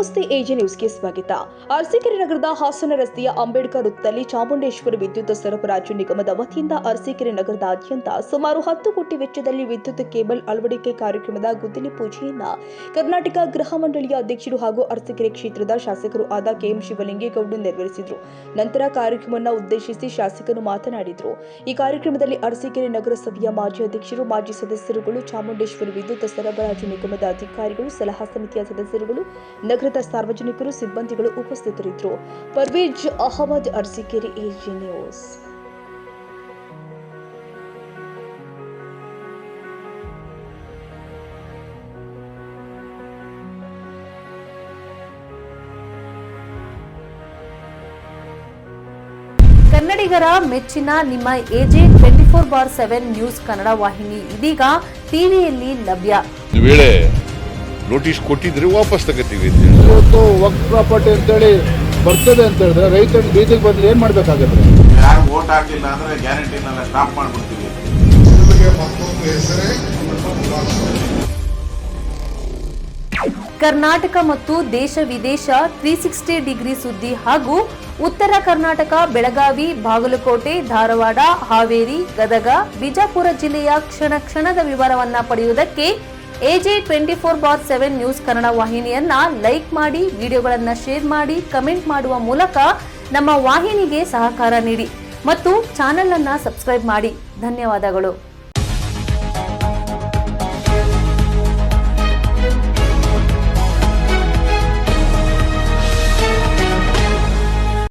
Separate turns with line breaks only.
ನಮಸ್ತೆ ಎಜೆ ನ್ಯೂಸ್ಗೆ ಸ್ವಾಗತ. ಅರಸೀಕೆರೆ ನಗರದ ಹಾಸನ ರಸ್ತೆಯ ಅಂಬೇಡ್ಕರ್ ವೃತ್ತದಲ್ಲಿ ಚಾಮುಂಡೇಶ್ವರಿ ವಿದ್ಯುತ್ ಸರಬರಾಜು ನಿಗಮದ ವತಿಯಿಂದ ಅರಸೀಕೆರೆ ನಗರದಾದ್ಯಂತ ಸುಮಾರು 10 ಕೋಟಿ ವೆಚ್ಚದಲ್ಲಿ ವಿದ್ಯುತ್ ಕೇಬಲ್ ಅಳವಡಿಕೆ ಕಾರ್ಯಕ್ರಮದ ಗುದ್ದಲಿ ಪೂಜೆಯನ್ನ ಕರ್ನಾಟಕ ಗೃಹ ಮಂಡಳಿಯ ಅಧ್ಯಕ್ಷರು ಹಾಗೂ ಅರಸೀಕೆರೆ ಕ್ಷೇತ್ರದ ಶಾಸಕರು ಆದ ಕೆಎಂ ಶಿವಲಿಂಗೇಗೌಡರು ನೆರವೇರಿಸಿದರು. ನಂತರ ಕಾರ್ಯಕ್ರಮವನ್ನು ಉದ್ದೇಶಿಸಿ ಶಾಸಕರು ಮಾತನಾಡಿದರು. ಈ ಕಾರ್ಯಕ್ರಮದಲ್ಲಿ ಅರಸೀಕೆರೆ ನಗರಸಭೆಯ ಮಾಜಿ ಅಧ್ಯಕ್ಷರು, ಮಾಜಿ ಸದಸ್ಯರುಗಳು, ಚಾಮುಂಡೇಶ್ವರಿ ವಿದ್ಯುತ್ ಸರಬರಾಜು ನಿಗಮದ ಅಧಿಕಾರಿಗಳು, ಸಲಹಾ ಸಮಿತಿಯ ಸದಸ್ಯರುಗಳು, ನಗರದ ಸಾರ್ವಜನಿಕರು, ಸಿಬ್ಬಂದಿಗಳು ಉಪಸ್ಥಿತರಿದ್ದರು. Parvez Ahmed, Arsikere AJ news.
ಕನ್ನಡಿಗರ ಮೆಚ್ಚಿನ ನಿಮ್ಮ ಎಜೆ 24/7 ನ್ಯೂಸ್ ಕನ್ನಡ ವಾಹಿನಿ ಇದೀಗ ಟಿವಿಯಲ್ಲಿ ಲಭ್ಯ.
ವೇಳೆ ನೋಟಿಸ್ ಕೊಟ್ಟಿದ್ರೆ ವಾಪಸ್ ತಗೋತೀವಿ.
ಇವತ್ತು ವಕ್ಫ್ ಪ್ರಾಪರ್ಟಿ ಅಂತೇಳಿ ಬರ್ತದೆ ಅಂತ ಹೇಳಿದ್ರೆ ರೈತರು ಬೀದಿಗೆ ಬಂದ್ರೆ ಏನ್ ಮಾಡ್ಬೇಕಾಗುತ್ತೆ?
ಯಾರು ವೋಟ್ ಹಾಕಿಲ್ಲ ಅಂದ್ರೆ ಗ್ಯಾರಂಟಿನೆಲ್ಲ ಸ್ಟಾಪ್ ಮಾಡ್ಬಿಡ್ತೀವಿ.
ಕರ್ನಾಟಕ ಮತ್ತು ದೇಶ ವಿದೇಶ 360 ಡಿಗ್ರಿ ಸುದ್ದಿ ಹಾಗೂ ಉತ್ತರ ಕರ್ನಾಟಕ, ಬೆಳಗಾವಿ, ಬಾಗಲಕೋಟೆ, ಧಾರವಾಡ, ಹಾವೇರಿ, ಗದಗ, ಬಿಜಾಪುರ ಜಿಲ್ಲೆಯ ಕ್ಷಣ ಕ್ಷಣದ ವಿವರವನ್ನ ಪಡೆಯುವುದಕ್ಕೆ ಎಜೆ 24/7 ನ್ಯೂಸ್ ಕನ್ನಡ ವಾಹಿನಿಯನ್ನ ಲೈಕ್ ಮಾಡಿ, ವಿಡಿಯೋಗಳನ್ನ ಶೇರ್ ಮಾಡಿ, ಕಮೆಂಟ್ ಮಾಡುವ ಮೂಲಕ ನಮ್ಮ ವಾಹಿನಿಗೆ ಸಹಕಾರ ನೀಡಿ ಮತ್ತು ಚಾನೆಲ್ ಅನ್ನ ಸಬ್ಸ್ಕ್ರೈಬ್ ಮಾಡಿ. ಧನ್ಯವಾದಗಳು.